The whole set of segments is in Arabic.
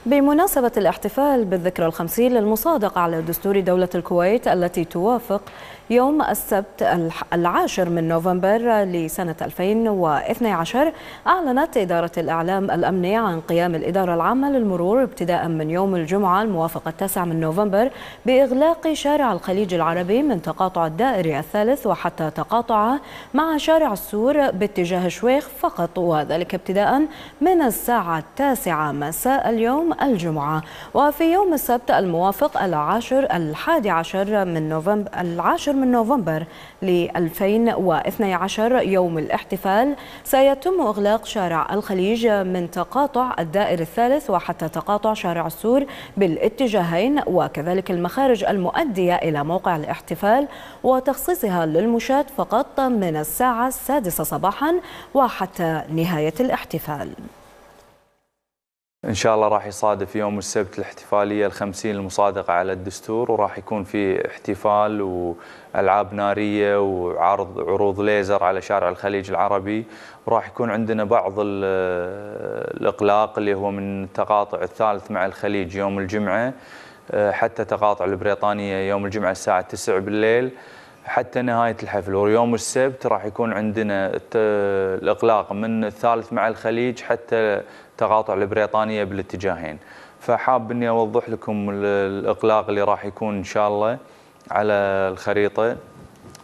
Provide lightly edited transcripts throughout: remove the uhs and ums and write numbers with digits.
بمناسبة الاحتفال بالذكرى الخمسين للمصادقة على دستور دولة الكويت التي توافق يوم السبت 10 من نوفمبر لسنة 2012، أعلنت إدارة الإعلام الأمني عن قيام الإدارة العامة للمرور ابتداء من يوم الجمعة الموافق 9 من نوفمبر بإغلاق شارع الخليج العربي من تقاطع الدائري الثالث وحتى تقاطعه مع شارع السور باتجاه الشويخ فقط، وذلك ابتداء من الساعة 9 مساء اليوم الجمعة. وفي يوم السبت الموافق 11 من نوفمبر ل 2012 يوم الاحتفال سيتم إغلاق شارع الخليج من تقاطع الدائري الثالث وحتى تقاطع شارع السور بالاتجاهين، وكذلك المخارج المؤدية إلى موقع الاحتفال وتخصيصها للمشاة فقط من الساعة 6 صباحا وحتى نهاية الاحتفال. إن شاء الله راح يصادف يوم السبت الاحتفالية الخمسين المصادقة على الدستور، وراح يكون في احتفال وألعاب نارية وعرض عروض ليزر على شارع الخليج العربي، وراح يكون عندنا بعض الإغلاق اللي هو من التقاطع الثالث مع الخليج يوم الجمعة حتى تقاطع البريطانية يوم الجمعة الساعة 9 بالليل حتى نهاية الحفل. ويوم السبت راح يكون عندنا الإغلاق من الثالث مع الخليج حتى تقاطع البريطانية بالاتجاهين. فحاب اني اوضح لكم الإغلاق اللي راح يكون ان شاء الله على الخريطة.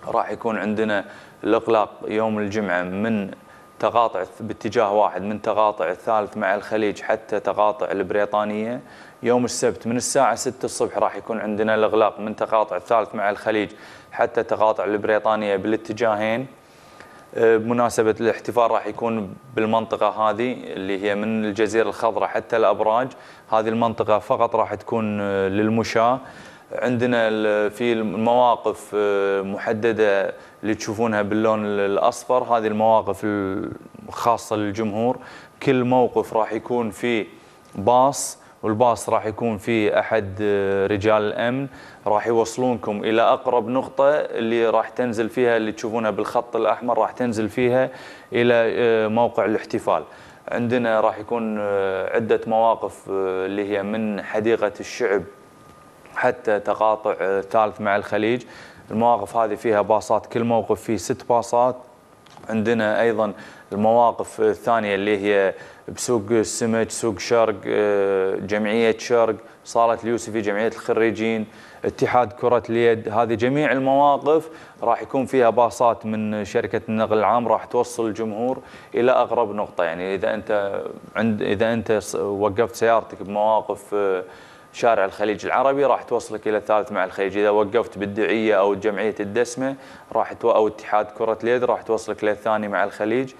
راح يكون عندنا الإغلاق يوم الجمعة من تقاطع باتجاه واحد من تقاطع الثالث مع الخليج حتى تقاطع البريطانية. يوم السبت من الساعة 6 الصبح راح يكون عندنا الإغلاق من تقاطع الثالث مع الخليج حتى تقاطع البريطانية بالاتجاهين. بمناسبة الاحتفال راح يكون بالمنطقة هذه اللي هي من الجزيرة الخضراء حتى الأبراج، هذه المنطقة فقط راح تكون للمشاة. عندنا في المواقف محددة اللي تشوفونها باللون الأصفر، هذه المواقف الخاصة للجمهور. كل موقف راح يكون فيه باص، والباص راح يكون فيه أحد رجال الأمن راح يوصلونكم إلى أقرب نقطة اللي راح تنزل فيها اللي تشوفونها بالخط الأحمر، راح تنزل فيها إلى موقع الاحتفال. عندنا راح يكون عدة مواقف اللي هي من حديقة الشعب حتى تقاطع الثالث مع الخليج. المواقف هذه فيها باصات، كل موقف فيه 6 باصات. عندنا أيضا المواقف الثانية اللي هي بسوق السمك، سوق شرق، جمعية شرق، صالة اليوسفي، جمعية الخريجين، اتحاد كرة اليد. هذه جميع المواقف راح يكون فيها باصات من شركة النقل العام راح توصل الجمهور إلى أقرب نقطة. يعني إذا أنت وقفت سيارتك بمواقف شارع الخليج العربي راح توصلك إلى الثالث مع الخليج. إذا وقفت بالدعية أو جمعية الدسمة أو اتحاد كرة اليد راح توصلك للثاني مع الخليج.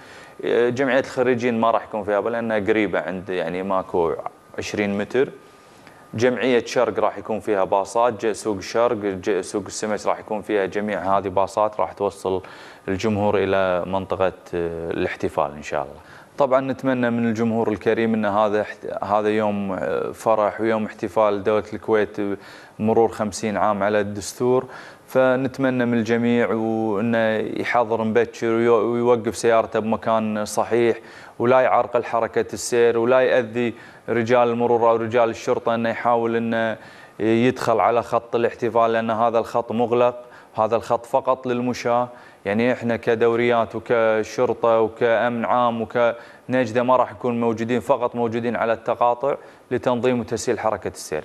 جمعية الخريجين ما راح يكون فيها لأنها قريبة عند يعني ماكو 20 متر. جمعية شرق راح يكون فيها باصات، سوق شرق، سوق السمك راح يكون فيها جميع هذه باصات راح توصل الجمهور إلى منطقة الاحتفال إن شاء الله. طبعا نتمنى من الجمهور الكريم ان هذا يوم فرح ويوم احتفال دولة الكويت مرور 50 عام على الدستور، فنتمنى من الجميع وانه يحضر مبكر ويوقف سيارته بمكان صحيح ولا يعرقل حركة السير ولا يأذي رجال المرور او رجال الشرطة انه يحاول انه يدخل على خط الاحتفال، لان هذا الخط مغلق، هذا الخط فقط للمشاة. يعني احنا كدوريات وكشرطة وكأمن عام وكنجدة ما راح نكون موجودين، فقط موجودين على التقاطع لتنظيم وتسهيل حركة السير.